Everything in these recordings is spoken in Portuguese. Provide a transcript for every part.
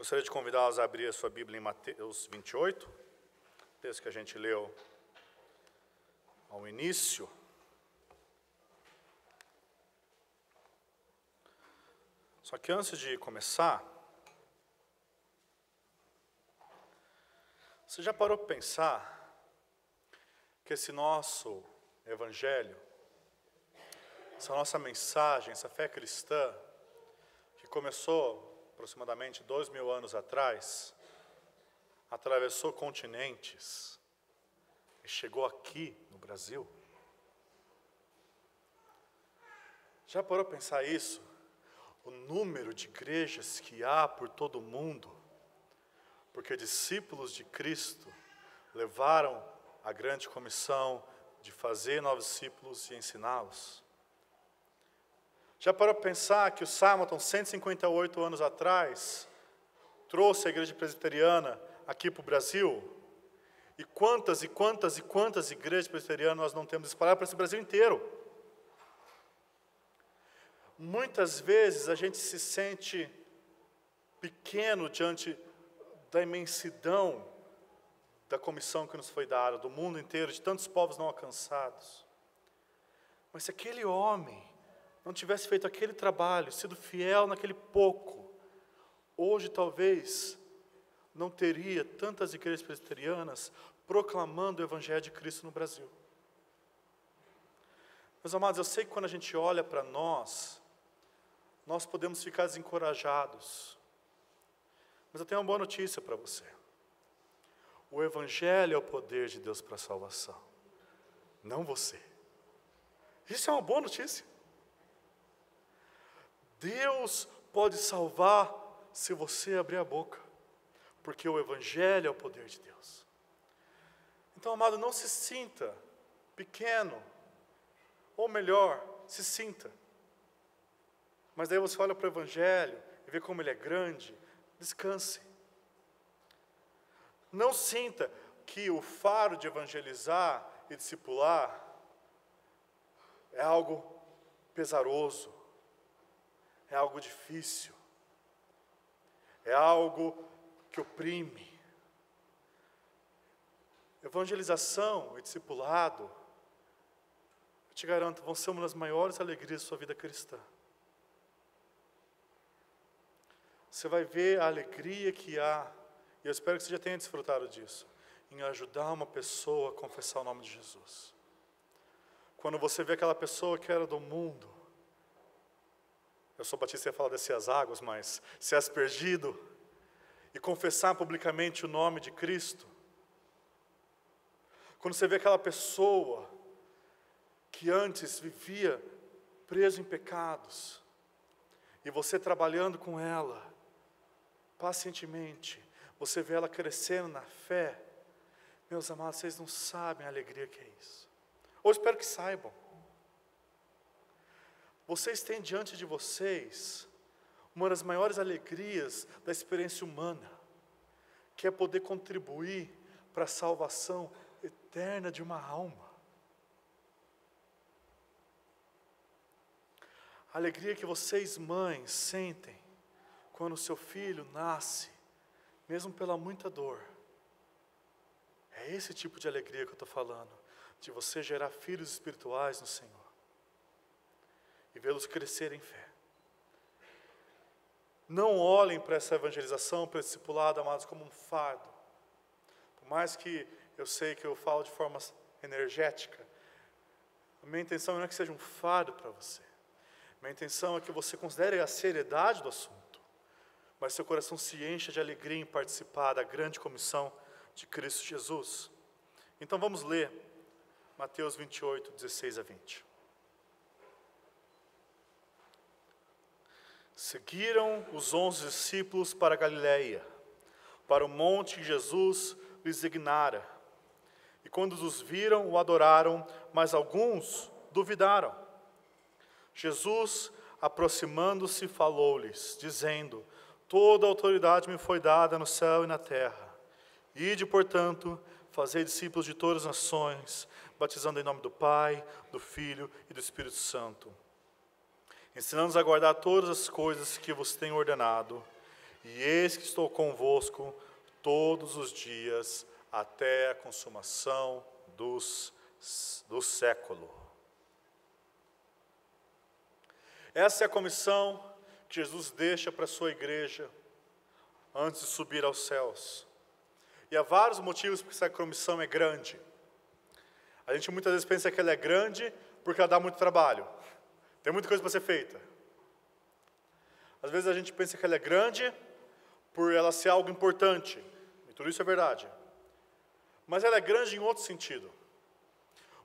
Gostaria de convidá-los a abrir a sua Bíblia em Mateus 28, texto que a gente leu ao início. Só que antes de começar, você já parou para pensar que esse nosso evangelho, essa nossa mensagem, essa fé cristã, que começou aproximadamente 2000 anos atrás, atravessou continentes e chegou aqui no Brasil? Já parou para pensar isso? O número de igrejas que há por todo o mundo, porque discípulos de Cristo levaram a grande comissão de fazer novos discípulos e ensiná-los. Já parou para pensar que o Simonton, 158 anos atrás, trouxe a igreja presbiteriana aqui para o Brasil? E quantas igrejas presbiterianas nós não temos espalhadas para esse Brasil inteiro? Muitas vezes a gente se sente pequeno diante da imensidão da comissão que nos foi dada, do mundo inteiro, de tantos povos não alcançados. Mas se aquele homem não tivesse feito aquele trabalho, sido fiel naquele pouco, hoje talvez não teria tantas igrejas presbiterianas proclamando o Evangelho de Cristo no Brasil. Meus amados, eu sei que quando a gente olha para nós podemos ficar desencorajados. Mas eu tenho uma boa notícia para você. O Evangelho é o poder de Deus para a salvação, não você. Isso é uma boa notícia. Deus pode salvar se você abrir a boca, porque o Evangelho é o poder de Deus. Então, amado, não se sinta pequeno, ou melhor, se sinta. Mas daí você olha para o Evangelho e vê como ele é grande, descanse. Não sinta que o fardo de evangelizar e discipular é algo pesaroso, é algo difícil, é algo que oprime. Evangelização e discipulado, eu te garanto, vão ser uma das maiores alegrias da sua vida cristã. Você vai ver a alegria que há, e eu espero que você já tenha desfrutado disso, em ajudar uma pessoa a confessar o nome de Jesus. Quando você vê aquela pessoa que era do mundo, eu sou batista e ia falar descer as águas, mas se aspergido, e confessar publicamente o nome de Cristo. Quando você vê aquela pessoa que antes vivia preso em pecados, e você trabalhando com ela, pacientemente, você vê ela crescendo na fé. Meus amados, vocês não sabem a alegria que é isso. Ou espero que saibam. Vocês têm diante de vocês uma das maiores alegrias da experiência humana, que é poder contribuir para a salvação eterna de uma alma. A alegria que vocês, mães, sentem quando o seu filho nasce, mesmo pela muita dor. É esse tipo de alegria que eu estou falando, de você gerar filhos espirituais no Senhor e vê-los crescer em fé. Não olhem para essa evangelização, para esse discipulado, amados, como um fardo. Por mais que eu sei que eu falo de forma energética, a minha intenção não é que seja um fardo para você. Minha intenção é que você considere a seriedade do assunto, mas seu coração se encha de alegria em participar da grande comissão de Cristo Jesus. Então vamos ler Mateus 28, 16 a 20. Seguiram os 11 discípulos para a Galileia, para o monte que Jesus lhes designara. E quando os viram, o adoraram, mas alguns duvidaram. Jesus, aproximando-se, falou-lhes, dizendo: toda a autoridade me foi dada no céu e na terra. Ide, portanto, fazei discípulos de todas as nações, batizando em nome do Pai, do Filho e do Espírito Santo, ensinando-os a guardar todas as coisas que vos tenho ordenado. e eis que estou convosco todos os dias até a consumação do século. Essa é a comissão que Jesus deixa para a sua igreja antes de subir aos céus. E há vários motivos porque essa comissão é grande. A gente muitas vezes pensa que ela é grande porque ela dá muito trabalho. Tem muita coisa para ser feita. Às vezes a gente pensa que ela é grande por ela ser algo importante. E tudo isso é verdade. Mas ela é grande em outro sentido.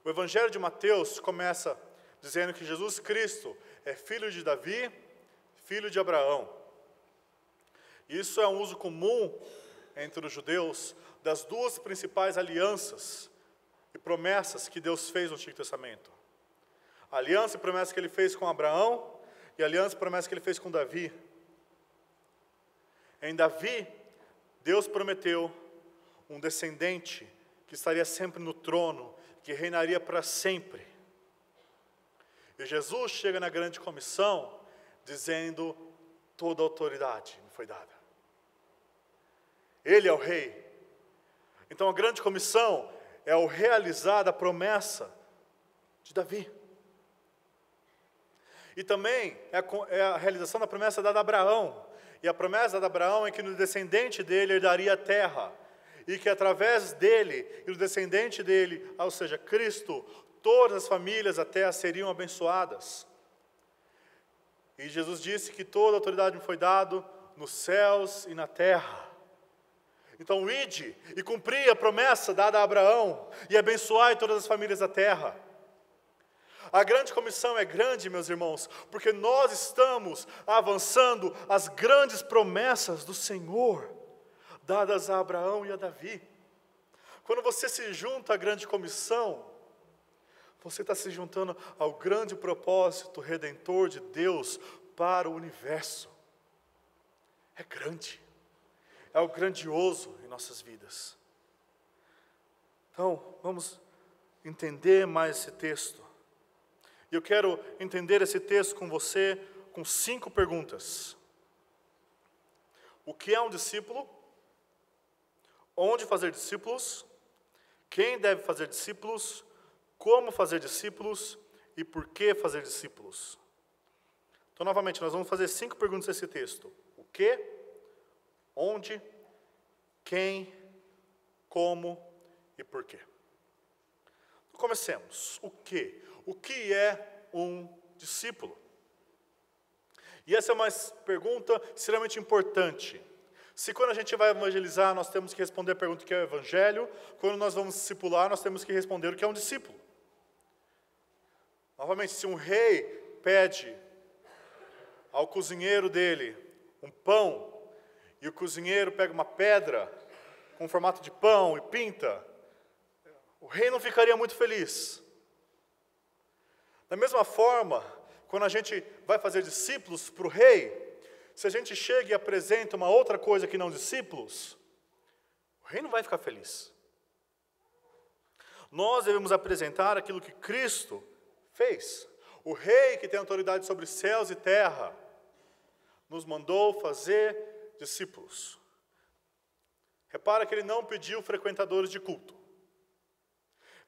O Evangelho de Mateus começa dizendo que Jesus Cristo é filho de Davi, filho de Abraão. Isso é um uso comum entre os judeus das duas principais alianças e promessas que Deus fez no Antigo Testamento. A aliança e promessa que ele fez com Abraão e a aliança e promessa que ele fez com Davi. Em Davi, Deus prometeu um descendente que estaria sempre no trono, que reinaria para sempre. E Jesus chega na grande comissão dizendo: toda a autoridade me foi dada. Ele é o rei. Então a grande comissão é o realizar da promessa de Davi. E também é a realização da promessa dada a Abraão. E a promessa dada a Abraão é que no descendente dele herdaria a terra. E que através dele e do descendente dele, ou seja, Cristo, todas as famílias da terra seriam abençoadas. E Jesus disse que toda a autoridade me foi dada nos céus e na terra. Então, ide e cumpri a promessa dada a Abraão e abençoai todas as famílias da terra. A grande comissão é grande, meus irmãos, porque nós estamos avançando as grandes promessas do Senhor, dadas a Abraão e a Davi. Quando você se junta à grande comissão, você está se juntando ao grande propósito redentor de Deus para o universo. É grande. É o grandioso em nossas vidas. Então, vamos entender mais esse texto. E eu quero entender esse texto com você com 5 perguntas. O que é um discípulo? Onde fazer discípulos? Quem deve fazer discípulos? Como fazer discípulos? E por que fazer discípulos? Então, novamente, nós vamos fazer 5 perguntas nesse texto. O que? Onde? Quem? Como? E por quê? Comecemos. O que? O que é um discípulo? E essa é uma pergunta extremamente importante. Se quando a gente vai evangelizar, nós temos que responder a pergunta que é o evangelho, quando nós vamos discipular, nós temos que responder o que é um discípulo. Novamente, se um rei pede ao cozinheiro dele um pão, e o cozinheiro pega uma pedra com formato de pão e pinta, o rei não ficaria muito feliz. Da mesma forma, quando a gente vai fazer discípulos para o rei, se a gente chega e apresenta uma outra coisa que não discípulos, o rei não vai ficar feliz. Nós devemos apresentar aquilo que Cristo fez. O rei que tem autoridade sobre céus e terra, nos mandou fazer discípulos. Repara que ele não pediu frequentadores de culto.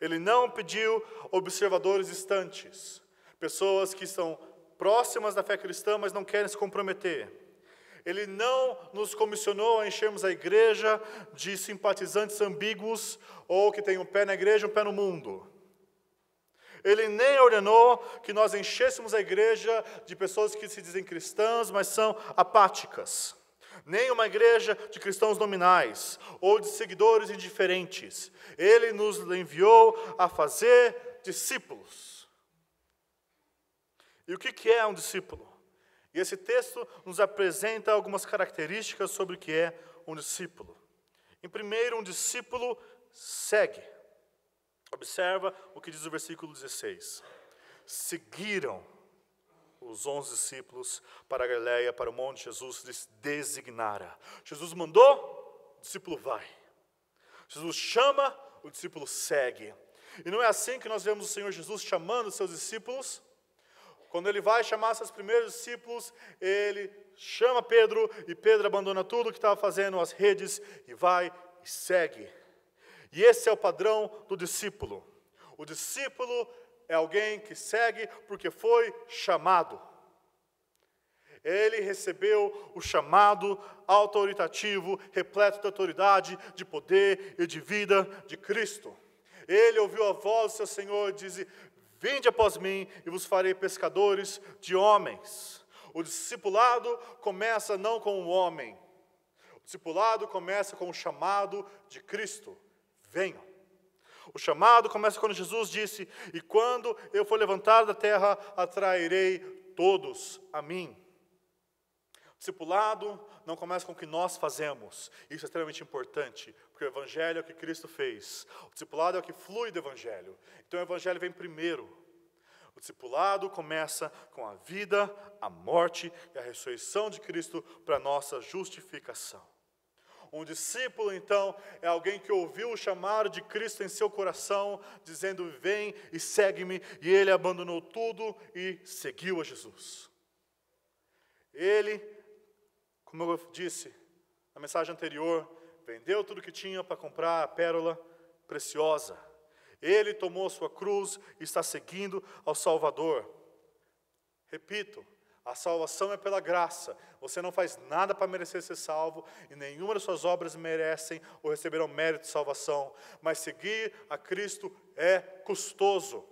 Ele não pediu observadores distantes, pessoas que estão próximas da fé cristã, mas não querem se comprometer. Ele não nos comissionou a enchermos a igreja de simpatizantes ambíguos, ou que têm um pé na igreja e um pé no mundo. Ele nem ordenou que nós enchêssemos a igreja de pessoas que se dizem cristãs, mas são apáticas. Nem uma igreja de cristãos nominais, ou de seguidores indiferentes. Ele nos enviou a fazer discípulos. E o que é um discípulo? E esse texto nos apresenta algumas características sobre o que é um discípulo. Em primeiro, um discípulo segue. Observa o que diz o versículo 16. Seguiram os 11 discípulos para a Galileia, para o monte Jesus lhes designara. Jesus mandou, o discípulo vai. Jesus chama, o discípulo segue. E não é assim que nós vemos o Senhor Jesus chamando os seus discípulos? Quando ele vai chamar seus primeiros discípulos, ele chama Pedro, e Pedro abandona tudo o que estava fazendo, as redes, e vai e segue. E esse é o padrão do discípulo. O discípulo é alguém que segue porque foi chamado. Ele recebeu o chamado autoritativo, repleto de autoridade, de poder e de vida de Cristo. Ele ouviu a voz do seu Senhor e disse: vinde após mim e vos farei pescadores de homens. O discipulado começa não com o homem. O discipulado começa com o chamado de Cristo. Venham. O chamado começa quando Jesus disse: e quando eu for levantado da terra, atrairei todos a mim. O discipulado não começa com o que nós fazemos. Isso é extremamente importante, porque o Evangelho é o que Cristo fez. O discipulado é o que flui do Evangelho. Então o Evangelho vem primeiro. O discipulado começa com a vida, a morte e a ressurreição de Cristo para a nossa justificação. Um discípulo, então, é alguém que ouviu o chamado de Cristo em seu coração, dizendo: vem e segue-me, e ele abandonou tudo e seguiu a Jesus. Ele, como eu disse na mensagem anterior, vendeu tudo que tinha para comprar a pérola preciosa. Ele tomou sua cruz e está seguindo ao Salvador. Repito, a salvação é pela graça. Você não faz nada para merecer ser salvo, e nenhuma das suas obras merecem ou receberão mérito de salvação. Mas seguir a Cristo é custoso.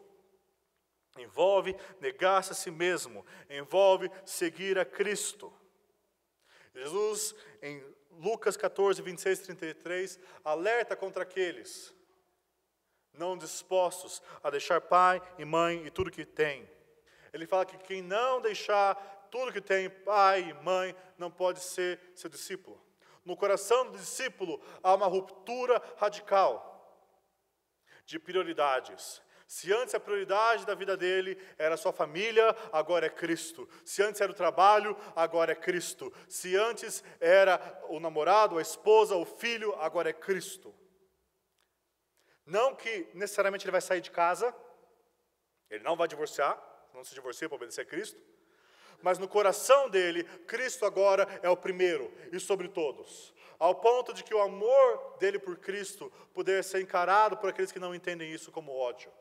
Envolve negar-se a si mesmo, envolve seguir a Cristo. Jesus, em Lucas 14, 26 e 33, alerta contra aqueles não dispostos a deixar pai e mãe e tudo que tem. Ele fala que quem não deixar tudo que tem, pai e mãe, não pode ser seu discípulo. No coração do discípulo há uma ruptura radical de prioridades. Se antes a prioridade da vida dele era a sua família, agora é Cristo. Se antes era o trabalho, agora é Cristo. Se antes era o namorado, a esposa, o filho, agora é Cristo. Não que necessariamente ele vai sair de casa, ele não vai divorciar, não se divorcia para obedecer a Cristo, mas no coração dele, Cristo agora é o primeiro e sobre todos. Ao ponto de que o amor dele por Cristo poder ser encarado por aqueles que não entendem isso como ódio.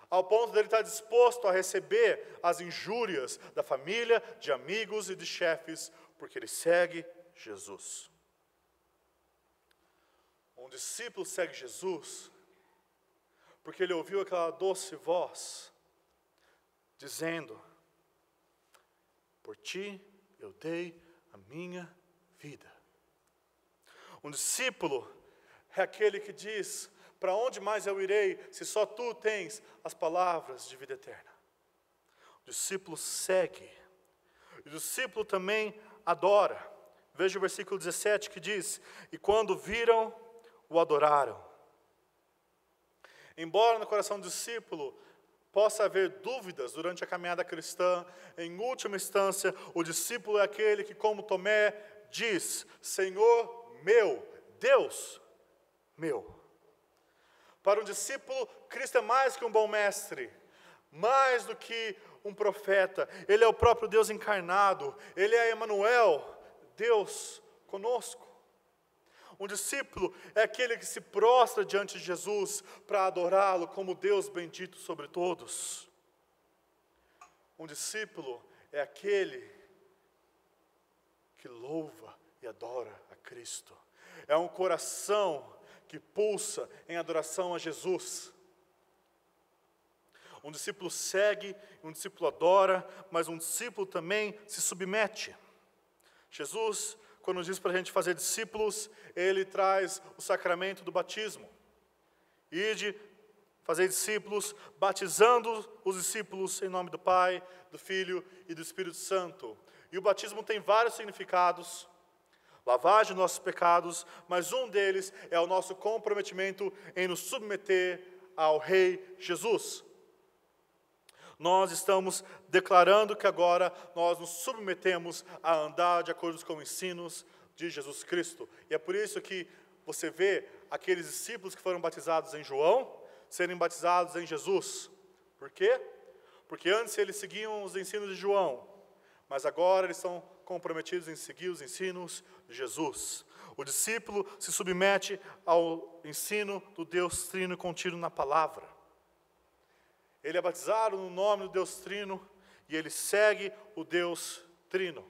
Ao ponto dele estar disposto a receber as injúrias da família, de amigos e de chefes, porque ele segue Jesus. Um discípulo segue Jesus porque ele ouviu aquela doce voz dizendo: por ti eu dei a minha vida. Um discípulo é aquele que diz: para onde mais eu irei, se só tu tens as palavras de vida eterna? O discípulo segue. E o discípulo também adora. Veja o versículo 17 que diz: e quando viram, o adoraram. Embora no coração do discípulo possa haver dúvidas durante a caminhada cristã, em última instância, o discípulo é aquele que, como Tomé, diz: Senhor meu, Deus meu. Para um discípulo, Cristo é mais que um bom mestre, mais do que um profeta. Ele é o próprio Deus encarnado, Ele é Emanuel, Deus conosco. Um discípulo é aquele que se prostra diante de Jesus para adorá-lo como Deus bendito sobre todos. Um discípulo é aquele que louva e adora a Cristo. É um coração que pulsa em adoração a Jesus. Um discípulo segue, um discípulo adora, mas um discípulo também se submete. Jesus, quando diz para a gente fazer discípulos, ele traz o sacramento do batismo. Ide fazer discípulos, batizando os discípulos em nome do Pai, do Filho e do Espírito Santo. E o batismo tem vários significados. Lavagem dos nossos pecados, mas um deles é o nosso comprometimento em nos submeter ao Rei Jesus. Nós estamos declarando que agora nós nos submetemos a andar de acordo com os ensinos de Jesus Cristo. E é por isso que você vê aqueles discípulos que foram batizados em João serem batizados em Jesus. Por quê? Porque antes eles seguiam os ensinos de João, mas agora eles estão comprometidos em seguir os ensinos de Jesus. O discípulo se submete ao ensino do Deus Trino contido na palavra. Ele é batizado no nome do Deus Trino e ele segue o Deus Trino.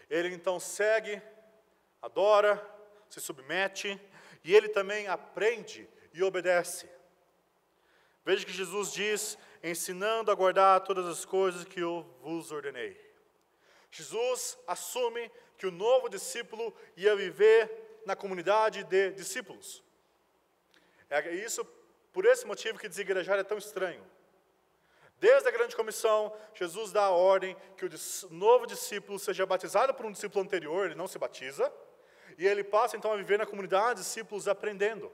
Ele então segue, adora, se submete e ele também aprende e obedece. Veja que Jesus diz, ensinando a guardar todas as coisas que eu vos ordenei. Jesus assume que o novo discípulo ia viver na comunidade de discípulos. É isso, por esse motivo que desigrejar é tão estranho. Desde a grande comissão, Jesus dá a ordem que o novo discípulo seja batizado por um discípulo anterior, ele não se batiza, e ele passa então a viver na comunidade de discípulos aprendendo.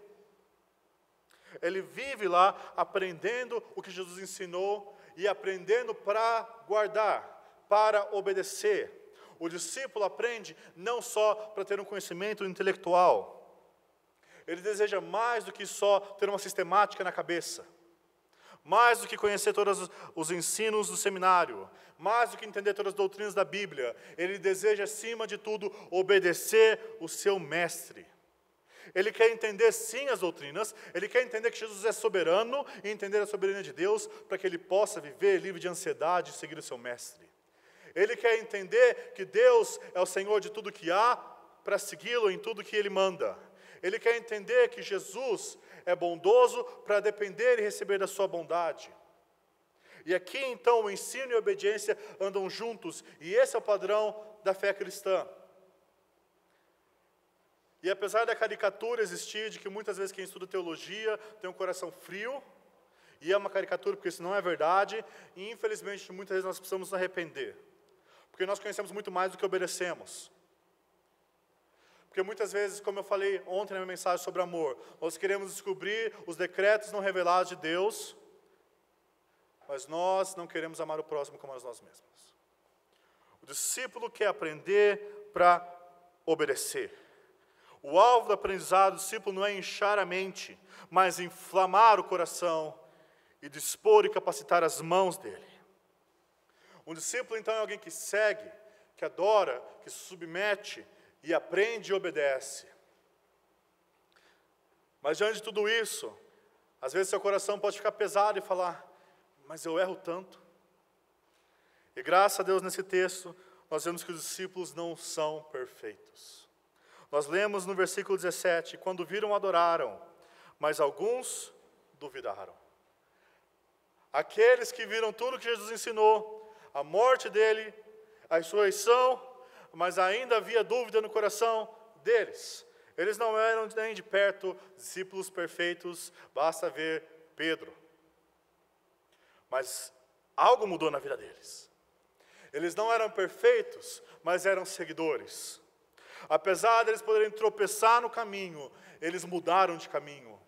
Ele vive lá aprendendo o que Jesus ensinou e aprendendo para guardar, para obedecer. O discípulo aprende não só para ter um conhecimento intelectual. Ele deseja mais do que só ter uma sistemática na cabeça. Mais do que conhecer todos os ensinos do seminário. Mais do que entender todas as doutrinas da Bíblia. Ele deseja, acima de tudo, obedecer o seu mestre. Ele quer entender sim as doutrinas, ele quer entender que Jesus é soberano e entender a soberania de Deus para que ele possa viver livre de ansiedade e seguir o seu mestre. Ele quer entender que Deus é o Senhor de tudo que há para segui-lo em tudo que ele manda. Ele quer entender que Jesus é bondoso para depender e receber da sua bondade. E aqui então o ensino e a obediência andam juntos, e esse é o padrão da fé cristã. E apesar da caricatura existir, de que muitas vezes quem estuda teologia tem um coração frio, e é uma caricatura porque isso não é verdade, e infelizmente muitas vezes nós precisamos nos arrepender, porque nós conhecemos muito mais do que obedecemos. Porque muitas vezes, como eu falei ontem na minha mensagem sobre amor, nós queremos descobrir os decretos não revelados de Deus, mas nós não queremos amar o próximo como a nós mesmos. O discípulo quer aprender para obedecer. O alvo do aprendizado do discípulo não é inchar a mente, mas inflamar o coração e dispor e capacitar as mãos dele. Um discípulo, então, é alguém que segue, que adora, que se submete e aprende e obedece. Mas diante de tudo isso, às vezes seu coração pode ficar pesado e falar, mas eu erro tanto. E graças a Deus nesse texto, nós vemos que os discípulos não são perfeitos. Nós lemos no versículo 17, quando viram, adoraram, mas alguns duvidaram. Aqueles que viram tudo que Jesus ensinou, a morte dele, a ressurreição, mas ainda havia dúvida no coração deles. Eles não eram nem de perto discípulos perfeitos, basta ver Pedro. Mas algo mudou na vida deles. Eles não eram perfeitos, mas eram seguidores. Apesar de eles poderem tropeçar no caminho, eles mudaram de caminho.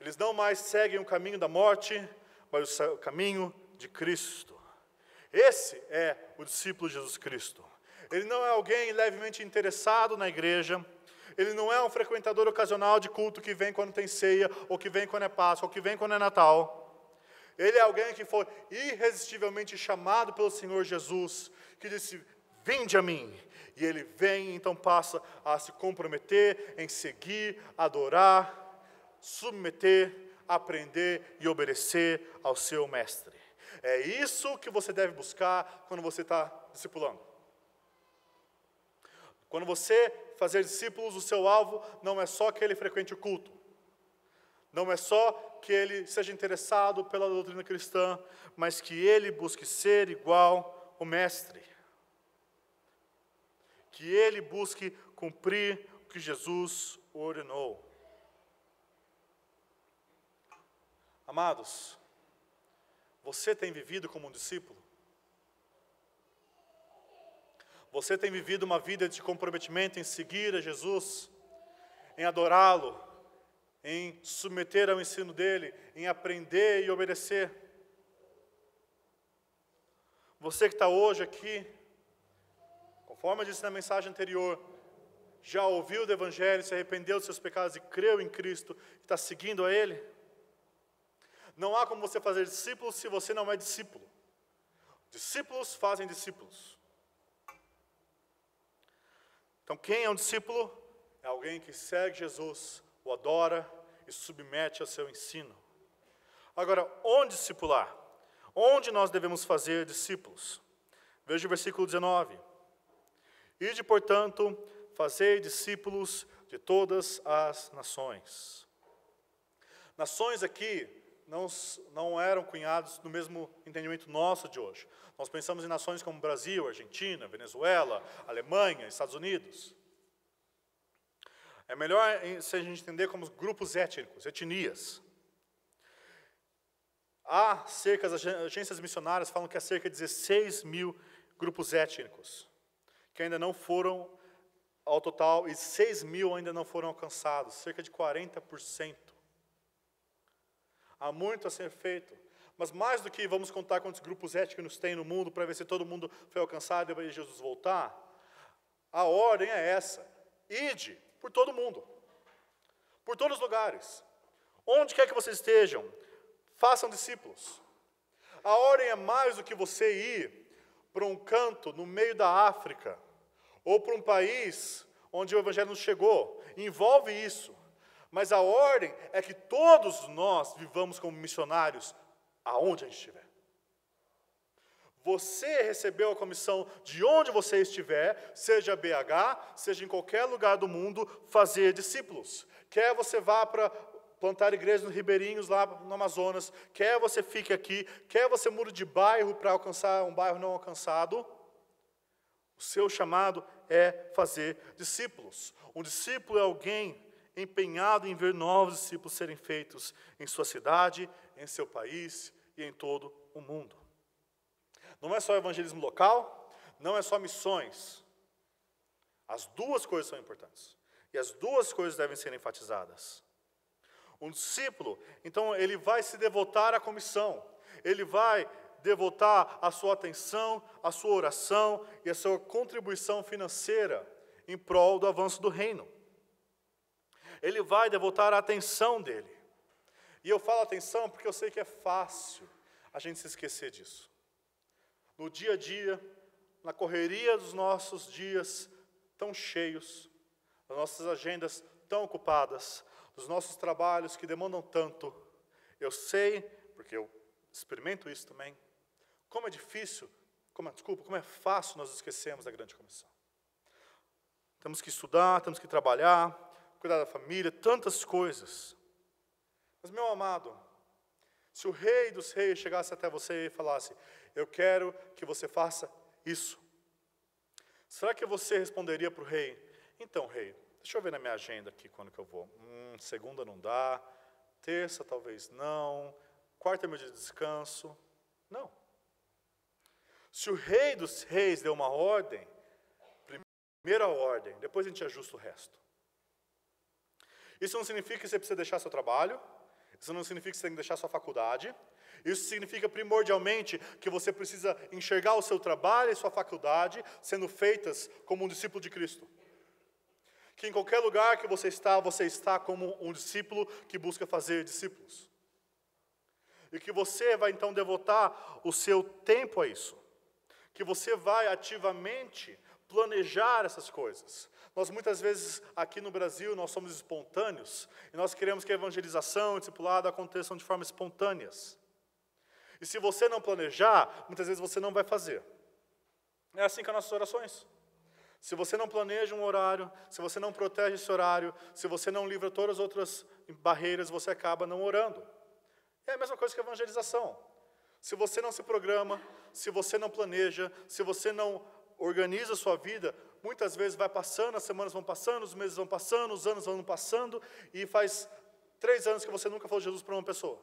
Eles não mais seguem o caminho da morte, mas o caminho de Cristo. Esse é o discípulo de Jesus Cristo. Ele não é alguém levemente interessado na igreja. Ele não é um frequentador ocasional de culto que vem quando tem ceia, ou que vem quando é Páscoa, ou que vem quando é Natal. Ele é alguém que foi irresistivelmente chamado pelo Senhor Jesus, que disse, vinde a mim. E ele vem, então passa a se comprometer em seguir, adorar, submeter, aprender e obedecer ao seu mestre. É isso que você deve buscar quando você está discipulando. Quando você fazer discípulos, o seu alvo não é só que ele frequente o culto. Não é só que ele seja interessado pela doutrina cristã, mas que ele busque ser igual ao mestre. Que ele busque cumprir o que Jesus ordenou. Amados, você tem vivido como um discípulo? Você tem vivido uma vida de comprometimento em seguir a Jesus, em adorá-lo, em submeter ao ensino dele, em aprender e obedecer? Você que está hoje aqui, conforme eu disse na mensagem anterior, já ouviu do Evangelho, se arrependeu dos seus pecados e creu em Cristo, e está seguindo a Ele? Não há como você fazer discípulo se você não é discípulo. Discípulos fazem discípulos. Então, quem é um discípulo? É alguém que segue Jesus, o adora e submete ao seu ensino. Agora, onde discipular? Onde nós devemos fazer discípulos? Veja o versículo 19. Ide, portanto, fazei discípulos de todas as nações. Nações aqui não eram cunhados no mesmo entendimento nosso de hoje. Nós pensamos em nações como Brasil, Argentina, Venezuela, Alemanha, Estados Unidos. É melhor se a gente entender como grupos étnicos, etnias. Há cerca, as agências missionárias falam que há cerca de 16 mil grupos étnicos, que ainda não foram ao total, e 6 mil ainda não foram alcançados, cerca de 40%. Há muito a ser feito. Mas mais do que vamos contar quantos grupos étnicos tem no mundo, para ver se todo mundo foi alcançado e depois Jesus voltar, a ordem é essa: ide por todo mundo, por todos os lugares, onde quer que vocês estejam, façam discípulos. A ordem é mais do que você ir para um canto no meio da África, ou para um país onde o Evangelho não chegou. Envolve isso. Mas a ordem é que todos nós vivamos como missionários aonde a gente estiver. Você recebeu a comissão de onde você estiver, seja BH, seja em qualquer lugar do mundo, fazer discípulos. Quer você vá para plantar igrejas nos ribeirinhos lá no Amazonas, quer você fique aqui, quer você mude de bairro para alcançar um bairro não alcançado, o seu chamado é fazer discípulos. Um discípulo é alguém empenhado em ver novos discípulos serem feitos em sua cidade, em seu país e em todo o mundo. Não é só evangelismo local, não é só missões. As duas coisas são importantes. E as duas coisas devem ser enfatizadas. Um discípulo, então, ele vai se devotar à comissão. Ele vai devotar a sua atenção, a sua oração e a sua contribuição financeira em prol do avanço do reino. Ele vai devotar a atenção dele. E eu falo atenção porque eu sei que é fácil a gente se esquecer disso. No dia a dia, na correria dos nossos dias tão cheios, das nossas agendas tão ocupadas, dos nossos trabalhos que demandam tanto, eu sei, porque eu experimento isso também, como é difícil, como é fácil nós esquecermos da grande comissão. Temos que estudar, temos que trabalhar, cuidar da família, tantas coisas. Mas, meu amado, se o Rei dos Reis chegasse até você e falasse: eu quero que você faça isso, será que você responderia para o rei: então, rei, deixa eu ver na minha agenda aqui quando que eu vou. Segunda não dá, terça talvez não, quarta é meu dia de descanso. Não. Se o Rei dos Reis deu uma ordem, primeira ordem, depois a gente ajusta o resto. Isso não significa que você precisa deixar seu trabalho, isso não significa que você tem que deixar sua faculdade, isso significa primordialmente que você precisa enxergar o seu trabalho e sua faculdade sendo feitas como um discípulo de Cristo. Que em qualquer lugar que você está como um discípulo que busca fazer discípulos. E que você vai então devotar o seu tempo a isso. Que você vai ativamente planejar essas coisas. Nós muitas vezes aqui no Brasil nós somos espontâneos e nós queremos que a evangelização e o discipulado aconteçam de forma espontâneas. E se você não planejar, muitas vezes você não vai fazer. É assim com as nossas orações. Se você não planeja um horário, se você não protege esse horário, se você não livra todas as outras barreiras, você acaba não orando. É a mesma coisa que a evangelização. Se você não se programa, se você não planeja, se você não organiza a sua vida, muitas vezes vai passando, as semanas vão passando, os meses vão passando, os anos vão passando, e faz 3 anos que você nunca falou de Jesus para uma pessoa.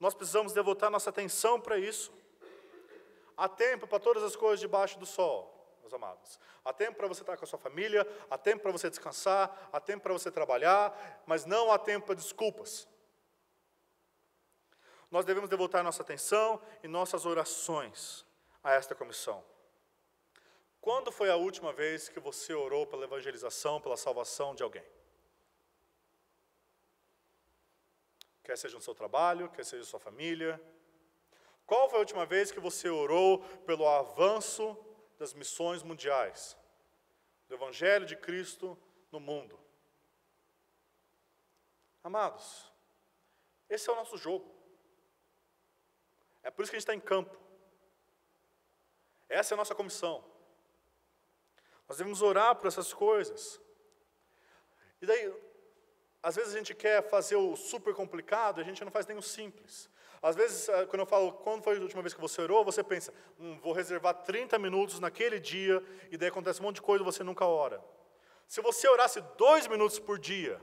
Nós precisamos devotar nossa atenção para isso. Há tempo para todas as coisas debaixo do sol, meus amados. Há tempo para você estar com a sua família, há tempo para você descansar, há tempo para você trabalhar, mas não há tempo para desculpas. Nós devemos devotar nossa atenção e nossas orações a esta comissão. Quando foi a última vez que você orou pela evangelização, pela salvação de alguém? Quer seja no seu trabalho, quer seja na sua família. Qual foi a última vez que você orou pelo avanço das missões mundiais? Do Evangelho de Cristo no mundo? Amados, esse é o nosso jogo. É por isso que a gente está em campo. Essa é a nossa comissão. Nós devemos orar por essas coisas. E daí, às vezes a gente quer fazer o super complicado, a gente não faz nem o simples. Às vezes, quando eu falo, quando foi a última vez que você orou, você pensa, vou reservar 30 minutos naquele dia, e daí acontece um monte de coisa e você nunca ora. Se você orasse 2 minutos por dia,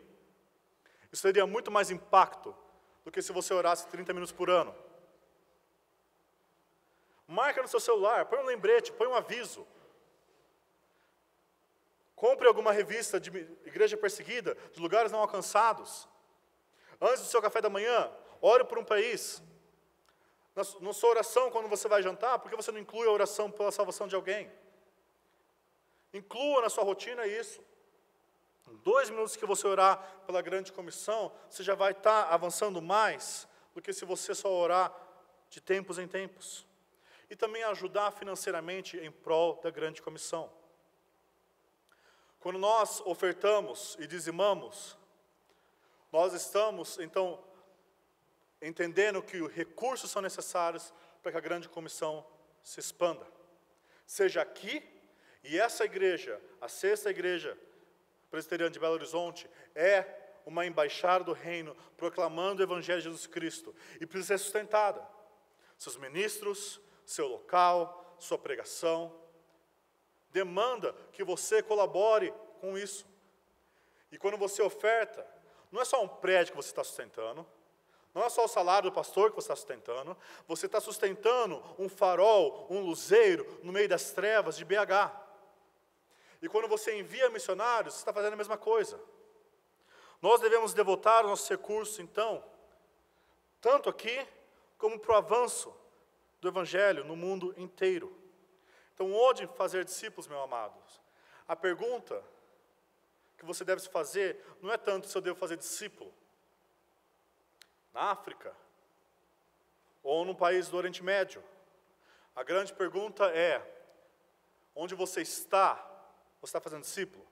isso teria muito mais impacto do que se você orasse 30 minutos por ano. Marca no seu celular, põe um lembrete, põe um aviso. Compre alguma revista de igreja perseguida, de lugares não alcançados. Antes do seu café da manhã, ore por um país. Na sua oração, quando você vai jantar, por que você não inclui a oração pela salvação de alguém? Inclua na sua rotina isso. Em 2 minutos que você orar pela grande comissão, você já vai estar avançando mais do que se você só orar de tempos em tempos. E também ajudar financeiramente em prol da grande comissão. Quando nós ofertamos e dizimamos, nós estamos, então, entendendo que os recursos são necessários para que a grande comissão se expanda. Seja aqui, e essa igreja, a 6ª igreja presbiteriana de Belo Horizonte, é uma embaixada do reino, proclamando o Evangelho de Jesus Cristo, e precisa ser sustentada. Seus ministros, seu local, sua pregação, demanda que você colabore com isso. E quando você oferta, não é só um prédio que você está sustentando, não é só o salário do pastor que você está sustentando, você está sustentando um farol, um luzeiro no meio das trevas de BH. E quando você envia missionários, você está fazendo a mesma coisa. Nós devemos devotar os nossos recursos, então, tanto aqui, como para o avanço do Evangelho no mundo inteiro. Então, onde fazer discípulos, meus amados? A pergunta que você deve se fazer não é tanto se eu devo fazer discípulo na África ou no país do Oriente Médio. A grande pergunta é, onde você está fazendo discípulo?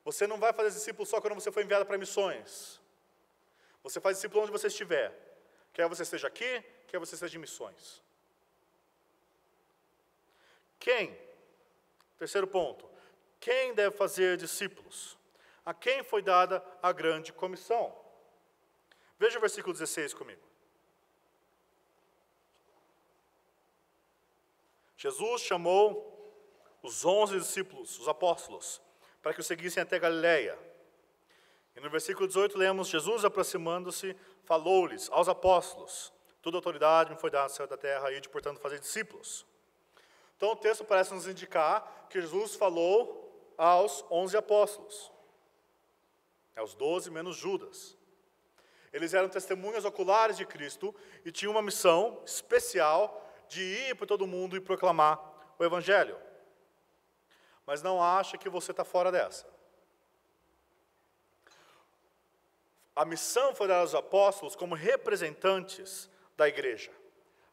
Você não vai fazer discípulo só quando você for enviado para missões. Você faz discípulo onde você estiver. Quer você esteja aqui, quer você esteja em missões. Quem? Terceiro ponto. Quem deve fazer discípulos? A quem foi dada a grande comissão? Veja o versículo 16 comigo. Jesus chamou os 11 discípulos, os apóstolos, para que o seguissem até Galiléia. E no versículo 18 lemos, Jesus aproximando-se, falou-lhes aos apóstolos, toda autoridade me foi dada no céu e da terra, e de, portanto, fazer discípulos. Então o texto parece nos indicar que Jesus falou aos 11 apóstolos, aos 12 menos Judas. Eles eram testemunhas oculares de Cristo e tinham uma missão especial de ir por todo mundo e proclamar o Evangelho. Mas não acha que você está fora dessa. A missão foi dada aos apóstolos como representantes da igreja.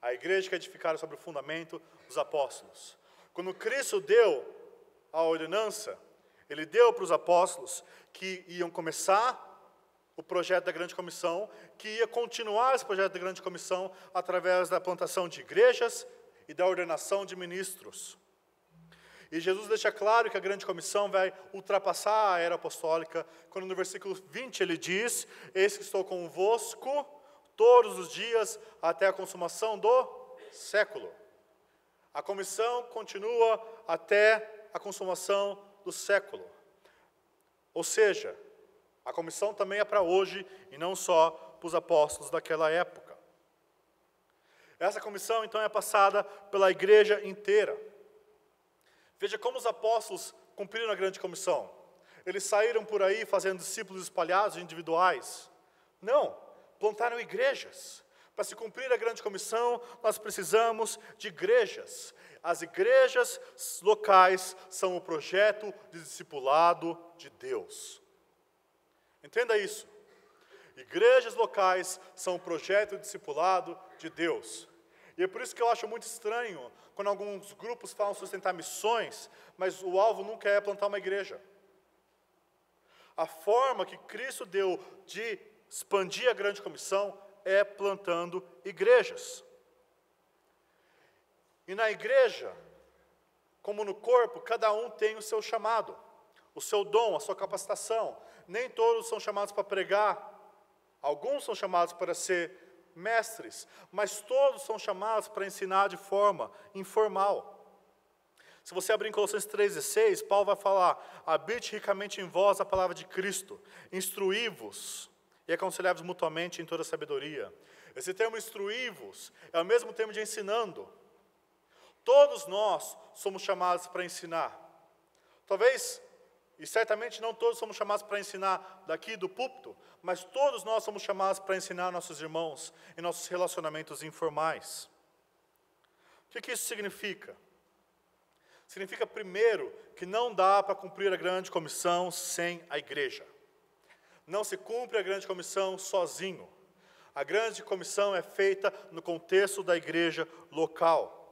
A igreja que é edificada sobre o fundamento dos apóstolos. Quando Cristo deu a ordenança, Ele deu para os apóstolos que iam começar o projeto da grande comissão, que ia continuar esse projeto da grande comissão através da plantação de igrejas e da ordenação de ministros. E Jesus deixa claro que a grande comissão vai ultrapassar a era apostólica, quando no versículo 20 ele diz, eis que estou convosco todos os dias até a consumação do século. A comissão continua até a consumação do século. Ou seja, a comissão também é para hoje e não só para os apóstolos daquela época. Essa comissão, então, é passada pela igreja inteira. Veja como os apóstolos cumpriram a grande comissão. Eles saíram por aí fazendo discípulos espalhados, individuais. Não, plantaram igrejas. Para se cumprir a grande comissão, nós precisamos de igrejas. As igrejas locais são o projeto de discipulado de Deus. Entenda isso. Igrejas locais são o projeto de discipulado de Deus. E é por isso que eu acho muito estranho quando alguns grupos falam sustentar missões, mas o alvo nunca é plantar uma igreja. A forma que Cristo deu de expandir a grande comissão é plantando igrejas. E na igreja, como no corpo, cada um tem o seu chamado, o seu dom, a sua capacitação. Nem todos são chamados para pregar, alguns são chamados para ser mestres, mas todos são chamados para ensinar de forma informal. Se você abrir em Colossenses 3,16, Paulo vai falar: habite ricamente em vós a palavra de Cristo, instruí-vos e aconselhai-vos mutuamente em toda sabedoria. Esse termo instruí-vos é o mesmo termo de ensinando. Todos nós somos chamados para ensinar. Talvez, e certamente não todos somos chamados para ensinar daqui do púlpito, mas todos nós somos chamados para ensinar nossos irmãos em nossos relacionamentos informais. O que isso significa? Significa, primeiro, que não dá para cumprir a grande comissão sem a igreja. Não se cumpre a grande comissão sozinho. A grande comissão é feita no contexto da igreja local.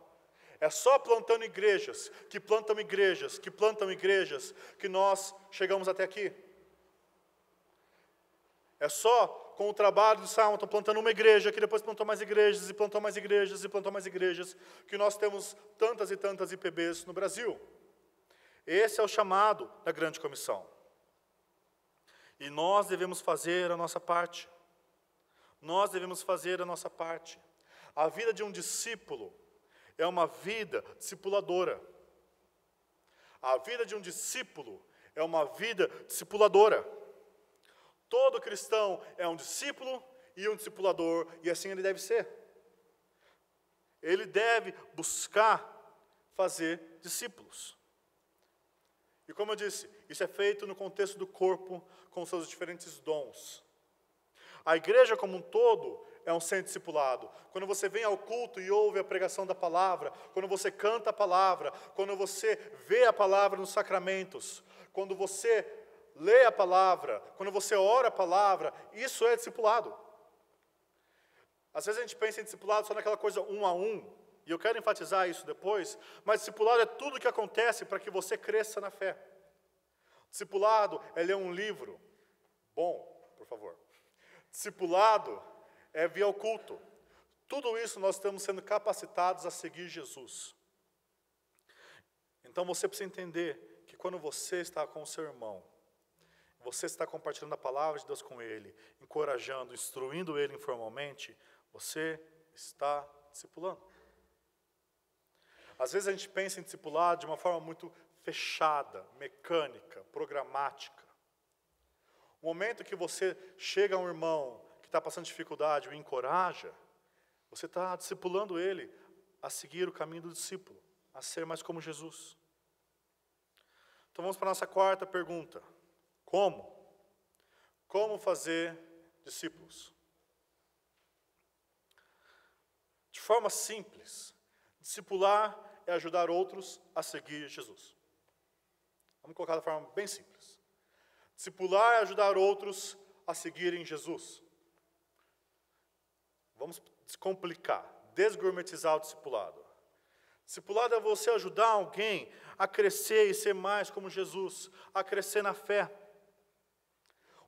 É só plantando igrejas, que plantam igrejas, que plantam igrejas, que nós chegamos até aqui. É só com o trabalho do Salmon, plantando uma igreja, que depois plantou mais igrejas, e plantou mais igrejas, e plantou mais igrejas, que nós temos tantas e tantas IPBs no Brasil. Esse é o chamado da grande comissão. E nós devemos fazer a nossa parte. Nós devemos fazer a nossa parte. A vida de um discípulo é uma vida discipuladora. A vida de um discípulo é uma vida discipuladora. Todo cristão é um discípulo e um discipulador, e assim ele deve ser. Ele deve buscar fazer discípulos. E como eu disse, isso é feito no contexto do corpo, com seus diferentes dons. A igreja como um todo é um centro discipulado. Quando você vem ao culto e ouve a pregação da palavra, quando você canta a palavra, quando você vê a palavra nos sacramentos, quando você lê a palavra, quando você ora a palavra, isso é discipulado. Às vezes a gente pensa em discipulado só naquela coisa 1 a 1, e eu quero enfatizar isso depois, mas discipulado é tudo o que acontece para que você cresça na fé. Discipulado é ler um livro bom, por favor. Discipulado é vir ao culto. Tudo isso nós estamos sendo capacitados a seguir Jesus. Então você precisa entender que quando você está com o seu irmão, você está compartilhando a palavra de Deus com ele, encorajando, instruindo ele informalmente, você está discipulando. Às vezes a gente pensa em discipulado de uma forma muito fechada, mecânica, programática. O momento que você chega a um irmão que está passando dificuldade, o encoraja, você está discipulando ele a seguir o caminho do discípulo, a ser mais como Jesus. Então vamos para a nossa quarta pergunta. Como? Como fazer discípulos? De forma simples, discipular é ajudar outros a seguir Jesus. Vamos colocar de forma bem simples. Discipular é ajudar outros a seguirem Jesus. Vamos descomplicar, desgourmetizar o discipulado. Discipulado é você ajudar alguém a crescer e ser mais como Jesus, a crescer na fé.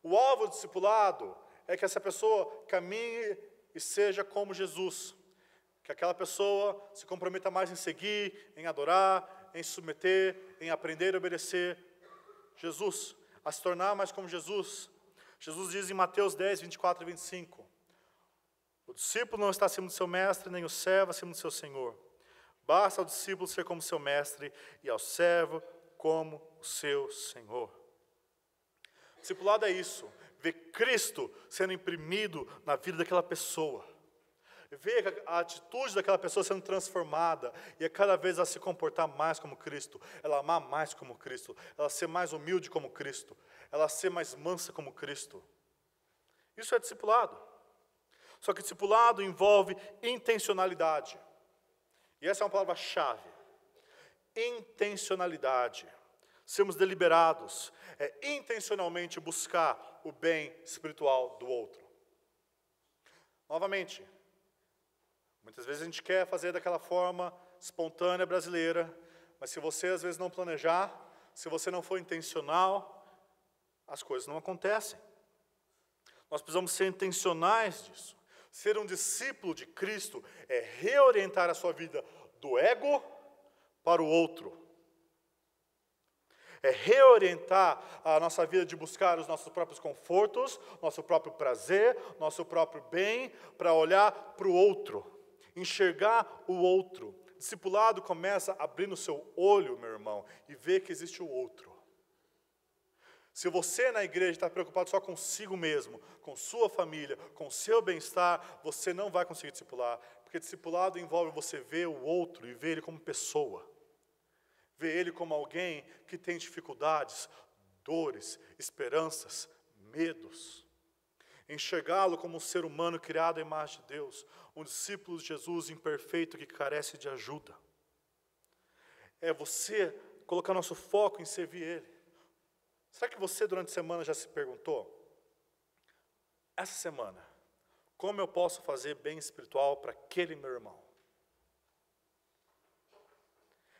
O alvo do discipulado é que essa pessoa caminhe e seja como Jesus. Que aquela pessoa se comprometa mais em seguir, em adorar, em se submeter, em aprender a obedecer Jesus, a se tornar mais como Jesus. Jesus diz em Mateus 10, 24 e 25, o discípulo não está acima do seu mestre, nem o servo acima do seu senhor. Basta ao discípulo ser como seu mestre e ao servo como o seu senhor. Discipulado é isso, ver Cristo sendo imprimido na vida daquela pessoa. Ver a atitude daquela pessoa sendo transformada e a cada vez ela se comportar mais como Cristo, ela amar mais como Cristo, ela ser mais humilde como Cristo, ela ser mais mansa como Cristo. Isso é discipulado. Só que discipulado envolve intencionalidade. E essa é uma palavra-chave. Intencionalidade. Sermos deliberados. É intencionalmente buscar o bem espiritual do outro. Novamente, Muitas vezes a gente quer fazer daquela forma espontânea brasileira, mas se você às vezes não planejar, se você não for intencional, as coisas não acontecem. Nós precisamos ser intencionais disso. Ser um discípulo de Cristo é reorientar a sua vida do ego para o outro. É reorientar a nossa vida de buscar os nossos próprios confortos, nosso próprio prazer, nosso próprio bem, para olhar para o outro, enxergar o outro. Discipulado começa abrindo o seu olho, meu irmão, e ver que existe o outro. Se você na igreja está preocupado só consigo mesmo, com sua família, com seu bem-estar, você não vai conseguir discipular, porque discipulado envolve você ver o outro e ver ele como pessoa. Ver ele como alguém que tem dificuldades, dores, esperanças, medos. Enxergá-lo como um ser humano criado à imagem de Deus, um discípulo de Jesus imperfeito que carece de ajuda. É você colocar nosso foco em servir Ele. Será que você durante a semana já se perguntou? Essa semana, como eu posso fazer bem espiritual para aquele meu irmão?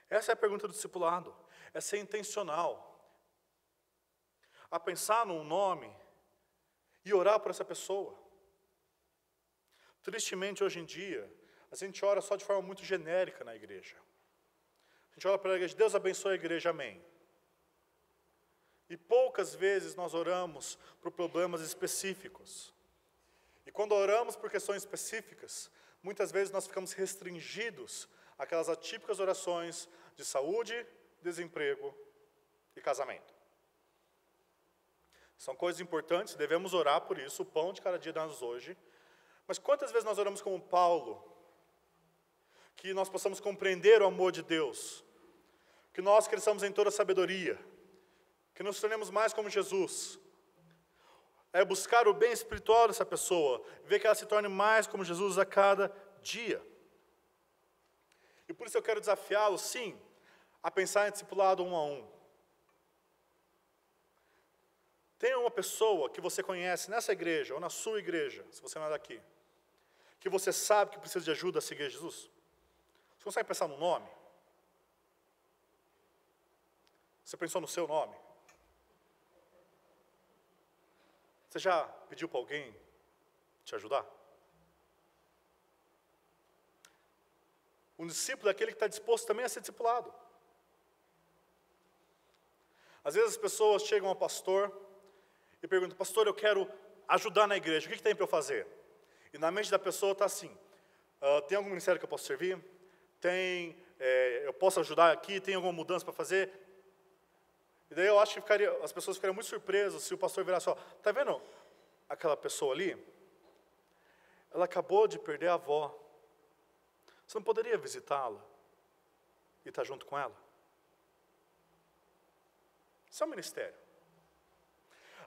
Essa é a pergunta do discipulado. É ser intencional. A pensar num nome e orar por essa pessoa. Tristemente, hoje em dia, a gente ora só de forma muito genérica na igreja. A gente ora para a igreja, Deus abençoe a igreja, amém. E poucas vezes nós oramos por problemas específicos. E quando oramos por questões específicas, muitas vezes nós ficamos restringidos àquelas atípicas orações de saúde, desemprego e casamento. São coisas importantes, devemos orar por isso, o pão de cada dia dá-nos hoje. Mas quantas vezes nós oramos como Paulo, que nós possamos compreender o amor de Deus, que nós cresçamos em toda a sabedoria, que nos tornemos mais como Jesus. É buscar o bem espiritual dessa pessoa, ver que ela se torne mais como Jesus a cada dia. E por isso eu quero desafiá-lo, sim, a pensar em discipulado 1 a 1. Tem uma pessoa que você conhece nessa igreja, ou na sua igreja, se você não é daqui, que você sabe que precisa de ajuda a seguir Jesus? Você consegue pensar no nome? Você pensou no seu nome? Você já pediu para alguém te ajudar? Um discípulo é aquele que está disposto também a ser discipulado. Às vezes as pessoas chegam ao pastor e perguntam, pastor, eu quero ajudar na igreja, o que tem para eu fazer? E na mente da pessoa está assim, tem algum ministério que eu posso servir? Eu posso ajudar aqui? Tem alguma mudança para fazer? E daí eu acho que as pessoas ficariam muito surpresas se o pastor virasse, está vendo aquela pessoa ali? Ela acabou de perder a avó. Você não poderia visitá-la e estar junto com ela? Isso é um ministério.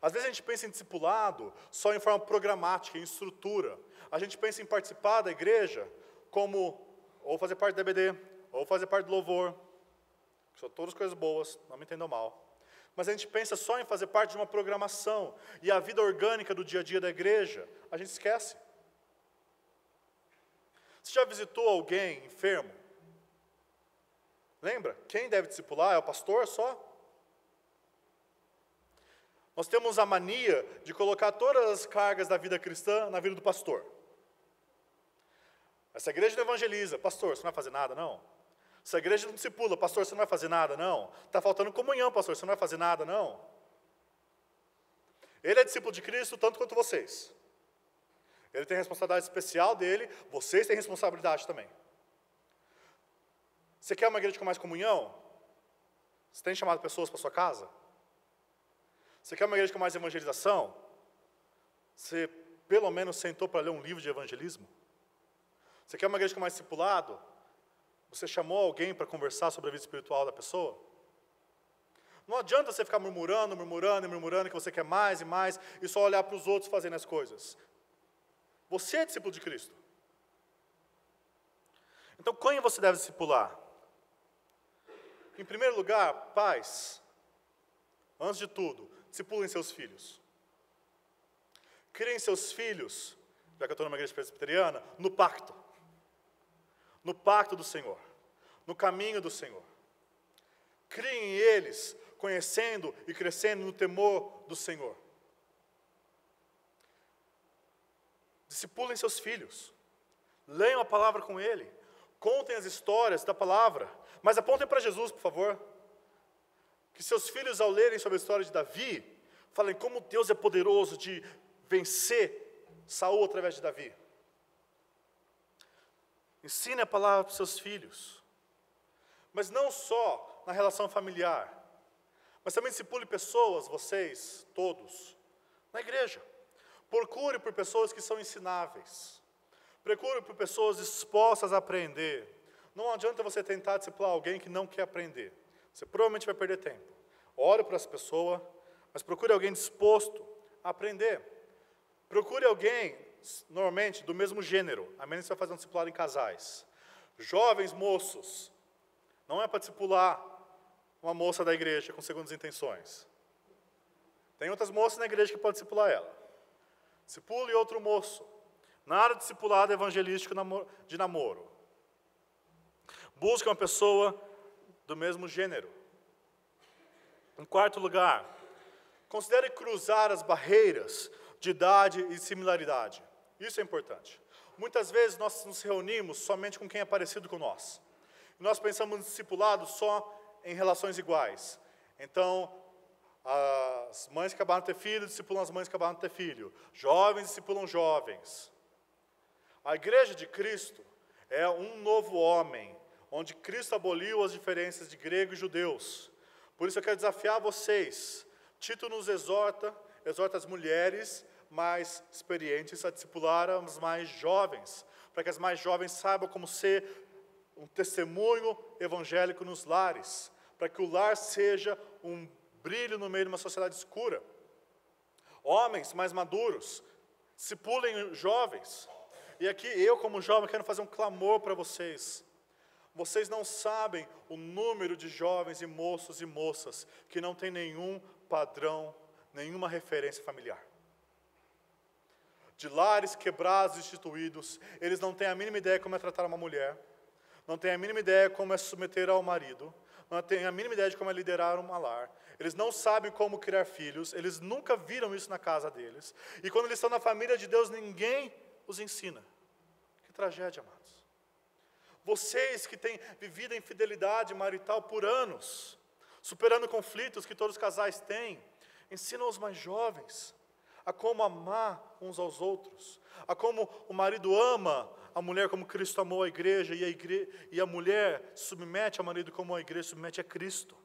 Às vezes a gente pensa em discipulado só em forma programática, em estrutura. A gente pensa em participar da igreja como ou fazer parte da EBD, ou fazer parte do louvor, que são todas coisas boas, não me entendam mal. Mas a gente pensa só em fazer parte de uma programação, e a vida orgânica do dia a dia da igreja, a gente esquece. Você já visitou alguém enfermo? Lembra? Quem deve discipular é o pastor só? Nós temos a mania de colocar todas as cargas da vida cristã na vida do pastor. Essa igreja não evangeliza, pastor, você não vai fazer nada, não? Essa igreja não discipula, pastor, você não vai fazer nada, não? Está faltando comunhão, pastor, você não vai fazer nada, não? Ele é discípulo de Cristo tanto quanto vocês. Ele tem responsabilidade especial dele, vocês têm responsabilidade também. Você quer uma igreja com mais comunhão? Você tem chamado pessoas para sua casa? Você quer uma igreja com mais evangelização? Você pelo menos sentou para ler um livro de evangelismo? Você quer uma igreja com mais discipulado? Você chamou alguém para conversar sobre a vida espiritual da pessoa? Não adianta você ficar murmurando que você quer mais e mais, e só olhar para os outros fazendo as coisas. Você é discípulo de Cristo. Então, quem você deve discipular? Em primeiro lugar, pais. Antes de tudo, discipulem seus filhos. Criem seus filhos, já que eu estou numa igreja presbiteriana, no pacto. no pacto do Senhor, no caminho do Senhor. Criem eles, conhecendo e crescendo no temor do Senhor. Discipulem seus filhos. Leiam a palavra com ele. Contem as histórias da palavra. Mas apontem para Jesus, por favor. Que seus filhos, ao lerem sobre a história de Davi, falem como Deus é poderoso de vencer Saul através de Davi. Ensine a palavra para os seus filhos. Mas não só na relação familiar. Mas também discipule pessoas, vocês, todos, na igreja. Procure por pessoas que são ensináveis. Procure por pessoas dispostas a aprender. Não adianta você tentar discipular alguém que não quer aprender. Você provavelmente vai perder tempo. Ore para essa pessoa, mas procure alguém disposto a aprender. Procure alguém, normalmente, do mesmo gênero, a menos que você vai fazer um discipulado em casais. Jovens moços, não é para discipular uma moça da igreja com segundas intenções. Tem outras moças na igreja que podem discipular ela. Discipule outro moço. Nada de discipulado evangelístico de namoro. Busque uma pessoa do mesmo gênero. Em quarto lugar, considere cruzar as barreiras de idade e similaridade. Isso é importante. Muitas vezes nós nos reunimos somente com quem é parecido com nós. Nós pensamos no discipulado só em relações iguais. Então, as mães que acabaram de ter filho discipulam as mães que acabaram de ter filho. Jovens discipulam jovens. A igreja de Cristo é um novo homem, onde Cristo aboliu as diferenças de grego e judeus. Por isso eu quero desafiar vocês. Tito nos exorta as mulheres mais experientes a discipular as mais jovens, para que as mais jovens saibam como ser um testemunho evangélico nos lares, para que o lar seja um brilho no meio de uma sociedade escura. Homens mais maduros, discipulem jovens. E aqui eu, como jovem, quero fazer um clamor para vocês. Vocês não sabem o número de jovens e moços e moças que não tem nenhum padrão, nenhuma referência familiar. De lares quebrados e destituídos, eles não têm a mínima ideia como é tratar uma mulher, não têm a mínima ideia como é se submeter ao marido, não têm a mínima ideia de como é liderar uma lar. Eles não sabem como criar filhos, eles nunca viram isso na casa deles. E quando eles estão na família de Deus, ninguém os ensina. Que tragédia, amados. Vocês que têm vivido a infidelidade marital por anos, superando conflitos que todos os casais têm, ensinam os mais jovens a como amar uns aos outros, a como o marido ama a mulher como Cristo amou a igreja, e a mulher submete ao marido como a igreja submete a Cristo.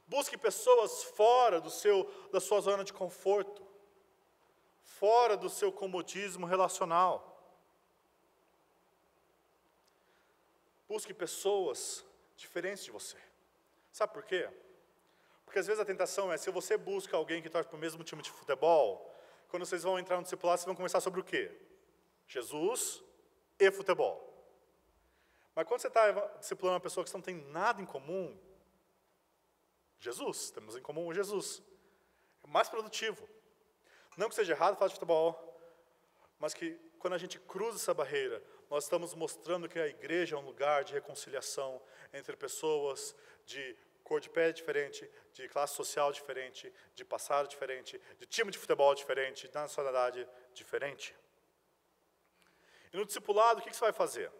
Busque pessoas fora da sua zona de conforto, fora do seu comodismo relacional. Busque pessoas diferentes de você. Sabe por quê? Porque às vezes a tentação é, se você busca alguém que torce para o mesmo time de futebol, quando vocês vão entrar no discipulado, vocês vão conversar sobre o quê? Jesus e futebol. Mas quando você está discipulando uma pessoa que não tem nada em comum, Jesus, temos em comum Jesus. É mais produtivo. Não que seja errado falar de futebol, mas que quando a gente cruza essa barreira, nós estamos mostrando que a igreja é um lugar de reconciliação entre pessoas de cor de pele diferente, de classe social diferente, de passado diferente, de time de futebol diferente, de nacionalidade diferente. E no discipulado, o que você vai fazer?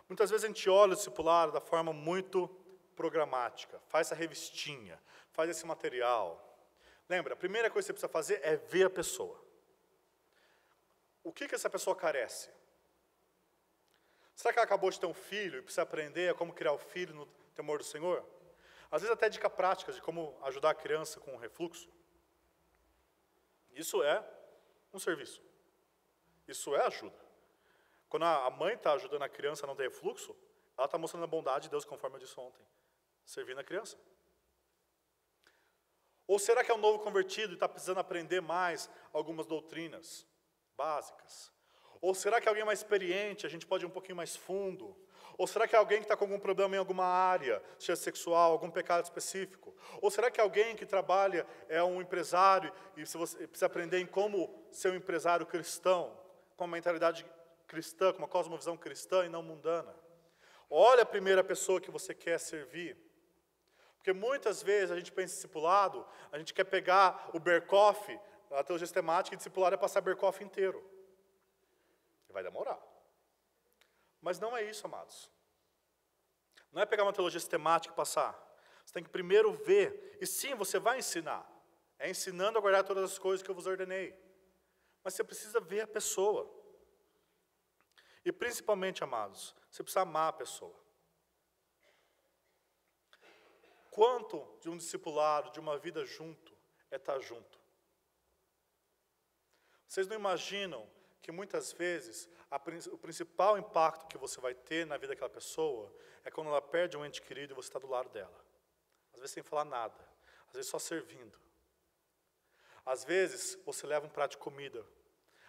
Muitas vezes a gente olha o discipulado da forma muito programática, faz essa revistinha, faz esse material. Lembra, a primeira coisa que você precisa fazer é ver a pessoa. O que essa pessoa carece? Será que ela acabou de ter um filho e precisa aprender a como criar o filho no temor do Senhor? Às vezes até dica prática de como ajudar a criança com refluxo. Isso é um serviço. Isso é ajuda. Quando a mãe está ajudando a criança a não ter refluxo, ela está mostrando a bondade de Deus, conforme eu disse ontem, servindo a criança. Ou será que é um novo convertido e está precisando aprender mais algumas doutrinas básicas? Ou será que é alguém mais experiente, a gente pode ir um pouquinho mais fundo? Ou será que é alguém que está com algum problema em alguma área, seja sexual, algum pecado específico? Ou será que é alguém que trabalha, é um empresário, e se você precisa aprender em como ser um empresário cristão, com uma mentalidade cristã, com uma cosmovisão cristã e não mundana. Olha a primeira pessoa que você quer servir. Porque muitas vezes a gente pensa em discipulado, a gente quer pegar o Berkoff, a teologia sistemática, e discipulado é passar Berkoff inteiro. E vai demorar. Mas não é isso, amados. Não é pegar uma teologia sistemática e passar. Você tem que primeiro ver. E sim, você vai ensinar. É ensinando a guardar todas as coisas que eu vos ordenei. Mas você precisa ver a pessoa. E principalmente, amados, você precisa amar a pessoa. Quanto de um discipulado, de uma vida junto, é estar junto? Vocês não imaginam que muitas vezes o principal impacto que você vai ter na vida daquela pessoa é quando ela perde um ente querido e você está do lado dela. Às vezes sem falar nada, às vezes só servindo. Às vezes você leva um prato de comida.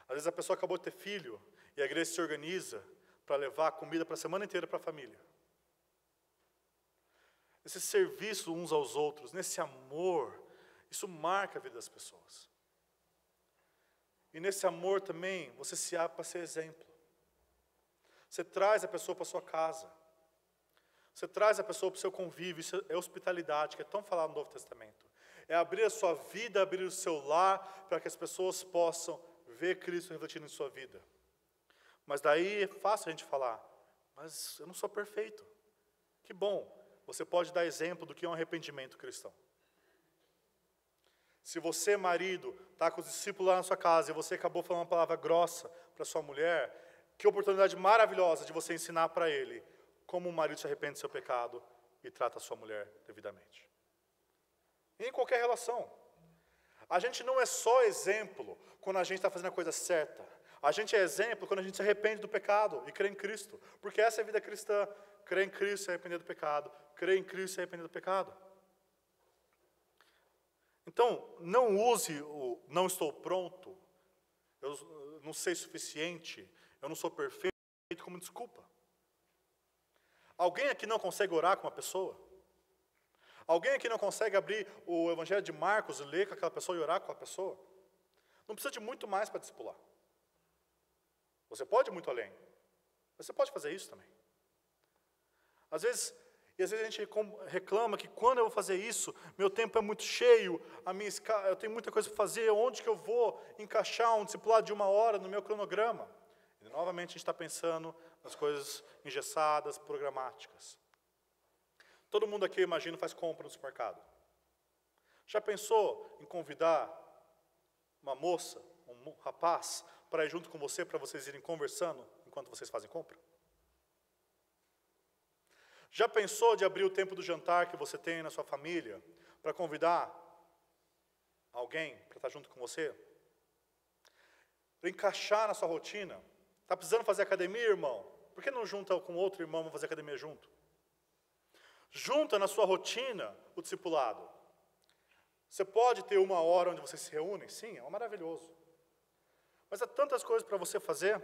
Às vezes a pessoa acabou de ter filho e a igreja se organiza para levar comida para a semana inteira para a família. Esse serviço uns aos outros, nesse amor, isso marca a vida das pessoas. E nesse amor também, você se abre para ser exemplo. Você traz a pessoa para a sua casa. Você traz a pessoa para o seu convívio. Isso é hospitalidade, que é tão falado no Novo Testamento. É abrir a sua vida, abrir o seu lar, para que as pessoas possam ver Cristo refletindo em sua vida. Mas daí é fácil a gente falar, mas eu não sou perfeito. Que bom, você pode dar exemplo do que é um arrependimento cristão. Se você, marido, está com os discípulos lá na sua casa e você acabou falando uma palavra grossa para sua mulher, que oportunidade maravilhosa de você ensinar para ele como o marido se arrepende do seu pecado e trata a sua mulher devidamente. E em qualquer relação. A gente não é só exemplo quando a gente está fazendo a coisa certa. A gente é exemplo quando a gente se arrepende do pecado e crê em Cristo. Porque essa é a vida cristã. Crer em Cristo e se arrepender do pecado. Crer em Cristo e se arrepender do pecado. Então, não use o não estou pronto, eu não sei suficiente, eu não sou perfeito como desculpa. Alguém aqui não consegue orar com uma pessoa? Alguém aqui não consegue abrir o Evangelho de Marcos e ler com aquela pessoa e orar com a pessoa? Não precisa de muito mais para discipular. Você pode ir muito além. Você pode fazer isso também. Às vezes a gente reclama que quando eu vou fazer isso, meu tempo é muito cheio, eu tenho muita coisa para fazer, onde que eu vou encaixar um discipulado de 1 hora no meu cronograma? E novamente a gente está pensando nas coisas engessadas, programáticas. Todo mundo aqui, eu imagino, faz compra no supermercado. Já pensou em convidar uma moça, um rapaz, para ir junto com você, para vocês irem conversando enquanto vocês fazem compra? Já pensou de abrir o tempo do jantar que você tem na sua família para convidar alguém para estar junto com você? Para encaixar na sua rotina? Está precisando fazer academia, irmão? Por que não junta com outro irmão para fazer academia junto? Junta na sua rotina o discipulado. Você pode ter 1 hora onde vocês se reúnem? Sim, é maravilhoso. Mas há tantas coisas para você fazer.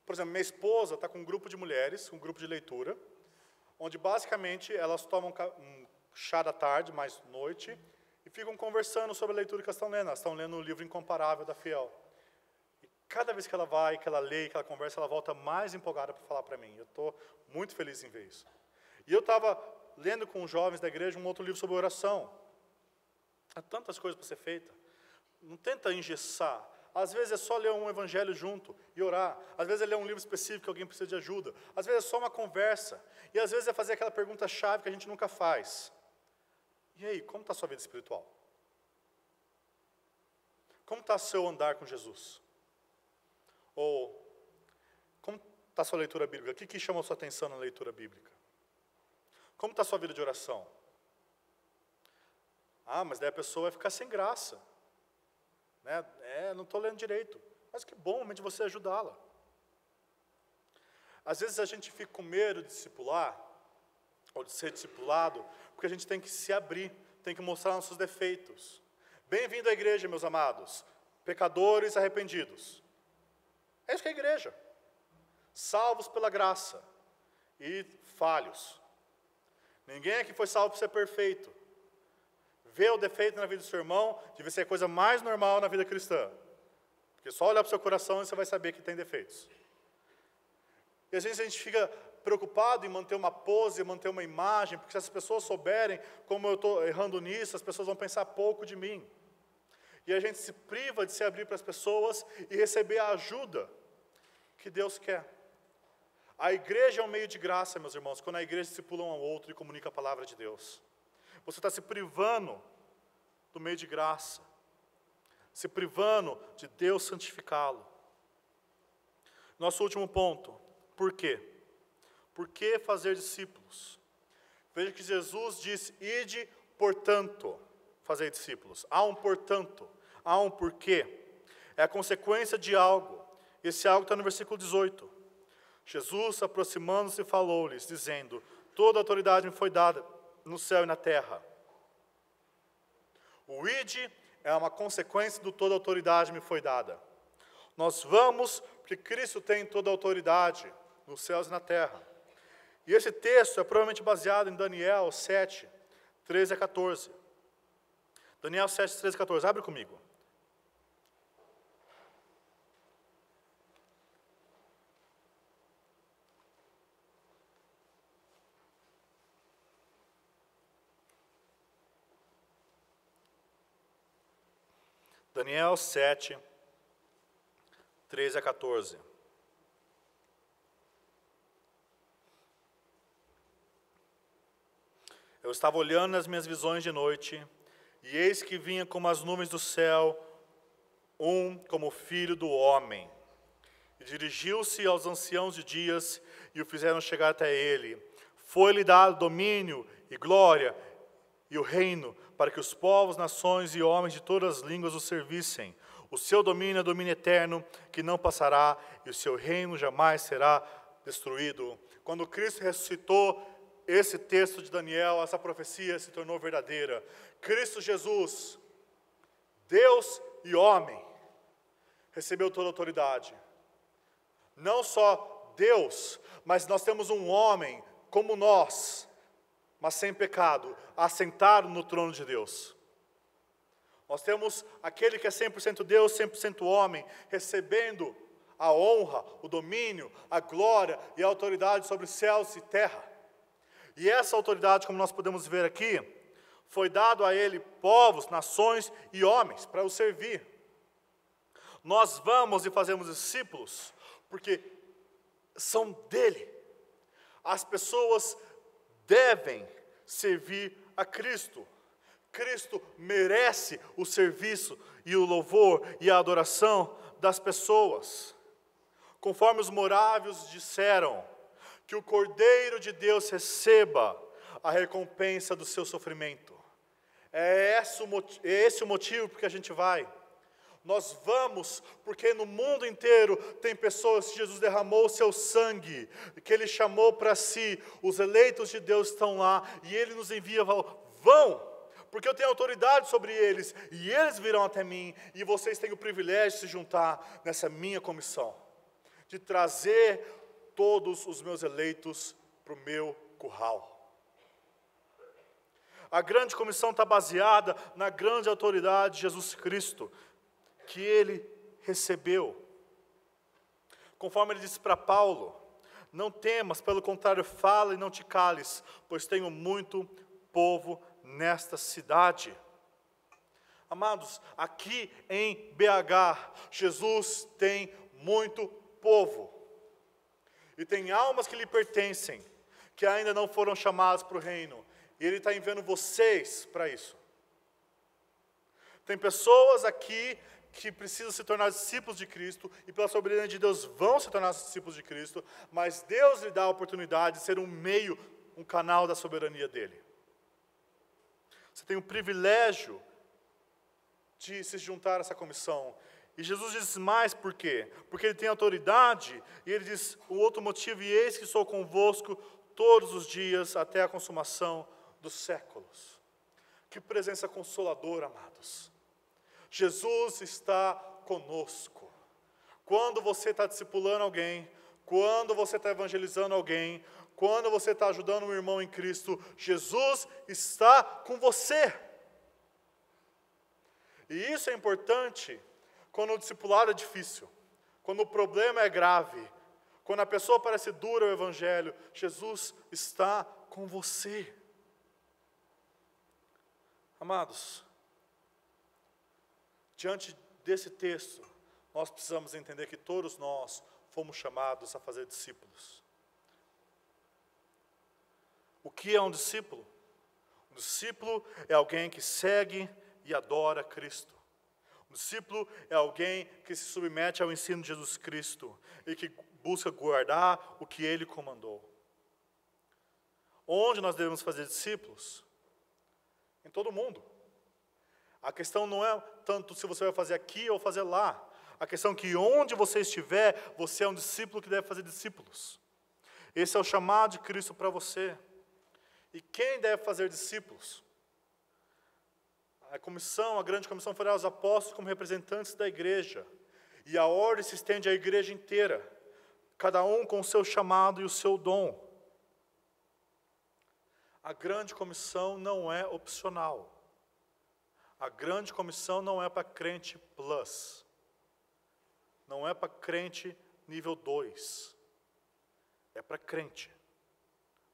Por exemplo, minha esposa está com um grupo de mulheres, um grupo de leitura, onde basicamente elas tomam um chá da tarde, mais noite, e ficam conversando sobre a leitura que elas estão lendo. Elas estão lendo o livro Incomparável da Fiel. E cada vez que ela vai, que ela lê, que ela conversa, ela volta mais empolgada para falar para mim. Eu estou muito feliz em ver isso. E eu estava lendo com os jovens da igreja um outro livro sobre oração. Há tantas coisas para ser feita. Não tenta engessar. Às vezes é só ler um evangelho junto e orar. Às vezes é ler um livro específico que alguém precisa de ajuda. Às vezes é só uma conversa. E às vezes é fazer aquela pergunta-chave que a gente nunca faz. E aí, como está a sua vida espiritual? Como está o seu andar com Jesus? Ou, como está a sua leitura bíblica? O que chama a sua atenção na leitura bíblica? Como está a sua vida de oração? Ah, mas daí a pessoa vai ficar sem graça. Não estou lendo direito. Mas que bom, de você ajudá-la. Às vezes a gente fica com medo de discipular, ou de ser discipulado, porque a gente tem que se abrir, tem que mostrar nossos defeitos. Bem-vindo à igreja, meus amados, pecadores arrependidos. É isso que é a igreja. Salvos pela graça e falhos. Ninguém aqui foi salvo por ser perfeito. Ver o defeito na vida do seu irmão devia ser a coisa mais normal na vida cristã. Porque só olhar para o seu coração e você vai saber que tem defeitos. E às vezes a gente fica preocupado em manter uma pose, manter uma imagem, porque se as pessoas souberem como eu estou errando nisso, as pessoas vão pensar pouco de mim. E a gente se priva de se abrir para as pessoas e receber a ajuda que Deus quer. A igreja é um meio de graça, meus irmãos, quando a igreja discipula um ao outro e comunica a palavra de Deus. Você está se privando do meio de graça, se privando de Deus santificá-lo. Nosso último ponto, por quê? Por que fazer discípulos? Veja que Jesus disse, ide, portanto, fazer discípulos. Há um portanto, há um porquê. É a consequência de algo. Esse algo está no versículo 18. Jesus, aproximando-se, falou-lhes, dizendo, toda a autoridade me foi dada no céu e na terra. O ide é uma consequência do toda a autoridade me foi dada. Nós vamos, porque Cristo tem toda a autoridade nos céus e na terra. E esse texto é provavelmente baseado em Daniel 7, 13 a 14. Daniel 7, 13 a 14, abre comigo. Daniel 7, 13 a 14. Eu estava olhando nas minhas visões de noite, e eis que vinha como as nuvens do céu, um como filho do homem. E dirigiu-se aos anciãos de dias, e o fizeram chegar até ele. Foi-lhe dado domínio e glória, e o reino, para que os povos, nações e homens de todas as línguas o servissem. O seu domínio é domínio eterno, que não passará, e o seu reino jamais será destruído. Quando Cristo ressuscitou, esse texto de Daniel, essa profecia se tornou verdadeira. Cristo Jesus, Deus e homem, recebeu toda a autoridade. Não só Deus, mas nós temos um homem como nós, mas sem pecado, assentado no trono de Deus. Nós temos aquele que é 100% Deus, 100% homem, recebendo a honra, o domínio, a glória e a autoridade sobre céus e terra. E essa autoridade, como nós podemos ver aqui, foi dado a ele povos, nações e homens para o servir. Nós vamos e fazemos discípulos porque são dele. As pessoas devem servir a Cristo. Cristo merece o serviço e o louvor e a adoração das pessoas. Conforme os morávios disseram, que o Cordeiro de Deus receba a recompensa do seu sofrimento. É esse o motivo porque a gente vai. Nós vamos porque no mundo inteiro tem pessoas que Jesus derramou o seu sangue, que Ele chamou para si, os eleitos de Deus estão lá, e Ele nos envia, vão, porque eu tenho autoridade sobre eles, e eles virão até mim, e vocês têm o privilégio de se juntar nessa minha comissão, de trazer todos os meus eleitos para o meu curral. A grande comissão está baseada na grande autoridade de Jesus Cristo, que ele recebeu. Conforme ele disse para Paulo, não temas, pelo contrário, fala e não te cales, pois tenho muito povo nesta cidade. Amados, aqui em BH, Jesus tem muito povo. E tem almas que lhe pertencem, que ainda não foram chamadas para o reino. E Ele está enviando vocês para isso. Tem pessoas aqui que precisam se tornar discípulos de Cristo, e pela soberania de Deus vão se tornar discípulos de Cristo, mas Deus lhe dá a oportunidade de ser um meio, um canal da soberania dEle. Você tem o privilégio de se juntar a essa comissão. E Jesus diz mais por quê? Porque Ele tem autoridade, e Ele diz o outro motivo, e eis que sou convosco todos os dias até a consumação dos séculos. Que presença consoladora, amados. Jesus está conosco. Quando você está discipulando alguém, quando você está evangelizando alguém, quando você está ajudando um irmão em Cristo, Jesus está com você. E isso é importante, Quando o discipulado é difícil, quando o problema é grave, quando a pessoa parece dura ao Evangelho, Jesus está com você. Amados, diante desse texto, nós precisamos entender que todos nós fomos chamados a fazer discípulos. O que é um discípulo? Um discípulo é alguém que segue e adora Cristo. Um discípulo é alguém que se submete ao ensino de Jesus Cristo e que busca guardar o que Ele comandou. Onde nós devemos fazer discípulos? Em todo mundo. A questão não é tanto se você vai fazer aqui ou fazer lá. A questão é que onde você estiver, você é um discípulo que deve fazer discípulos. Esse é o chamado de Cristo para você. E quem deve fazer discípulos? A grande comissão fará os apóstolos como representantes da igreja. E a ordem se estende à igreja inteira, cada um com o seu chamado e o seu dom. A grande comissão não é opcional. A grande comissão não é para crente plus. Não é para crente nível 2. É para crente.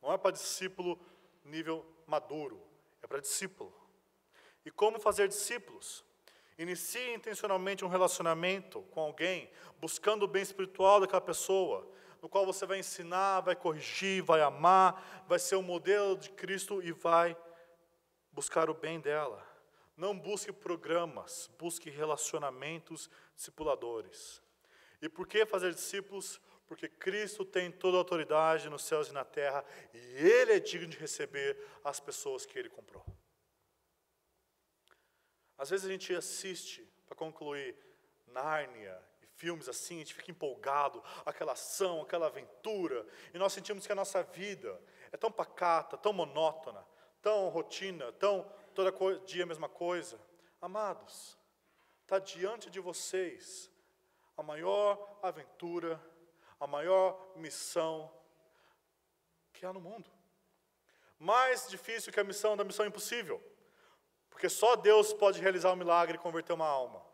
Não é para discípulo nível maduro. É para discípulo. E como fazer discípulos? Inicie intencionalmente um relacionamento com alguém, buscando o bem espiritual daquela pessoa, no qual você vai ensinar, vai corrigir, vai amar, vai ser um modelo de Cristo e vai buscar o bem dela. Não busque programas, busque relacionamentos discipuladores. E por que fazer discípulos? Porque Cristo tem toda a autoridade nos céus e na terra, e Ele é digno de receber as pessoas que Ele comprou. Às vezes a gente assiste, para concluir, Nárnia, e filmes assim, a gente fica empolgado, aquela ação, aquela aventura, e nós sentimos que a nossa vida é tão pacata, tão monótona, tão rotina, tão todo dia a mesma coisa. Amados, está diante de vocês a maior aventura, a maior missão que há no mundo. Mais difícil que a missão da missão impossível. Porque só Deus pode realizar um milagre e converter uma alma.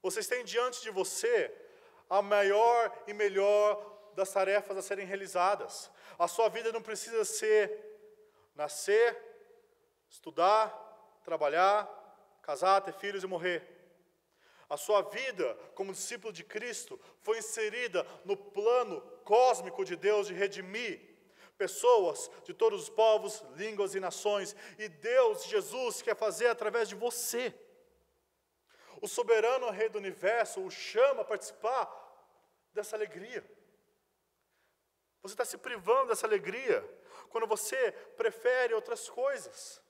Vocês têm diante de você a maior e melhor das tarefas a serem realizadas. A sua vida não precisa ser nascer, estudar, trabalhar, casar, ter filhos e morrer. A sua vida, como discípulo de Cristo, foi inserida no plano cósmico de Deus de redimir pessoas de todos os povos, línguas e nações. E Deus, Jesus, quer fazer através de você. O soberano Rei do Universo o chama a participar dessa alegria. Você está se privando dessa alegria quando você prefere outras coisas.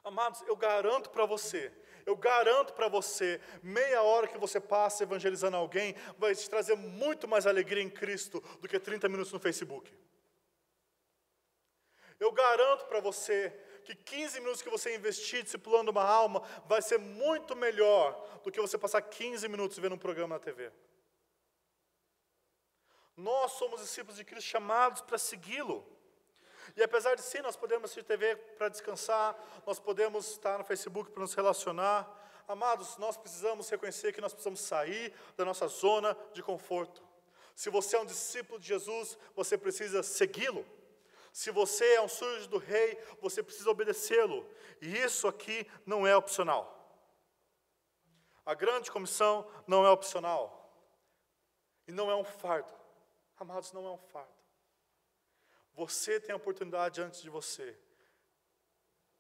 Amados, eu garanto para você, meia hora que você passa evangelizando alguém, vai te trazer muito mais alegria em Cristo do que 30 minutos no Facebook. Eu garanto para você que 15 minutos que você investir discipulando uma alma, vai ser muito melhor do que você passar 15 minutos vendo um programa na TV. Nós somos discípulos de Cristo chamados para segui-lo. E apesar de sim, nós podemos assistir TV para descansar, nós podemos estar no Facebook para nos relacionar. Amados, nós precisamos reconhecer que nós precisamos sair da nossa zona de conforto. Se você é um discípulo de Jesus, você precisa segui-lo. Se você é um súdito do rei, você precisa obedecê-lo. E isso aqui não é opcional. A grande comissão não é opcional. E não é um fardo. Amados, não é um fardo. Você tem a oportunidade antes de você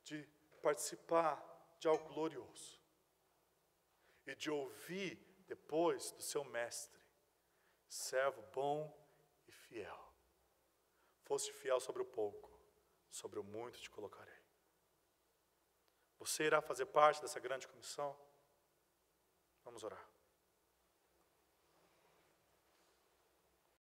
de participar de algo glorioso e de ouvir depois do seu mestre: servo bom e fiel. Foste fiel sobre o pouco, sobre o muito te colocarei. Você irá fazer parte dessa grande comissão? Vamos orar.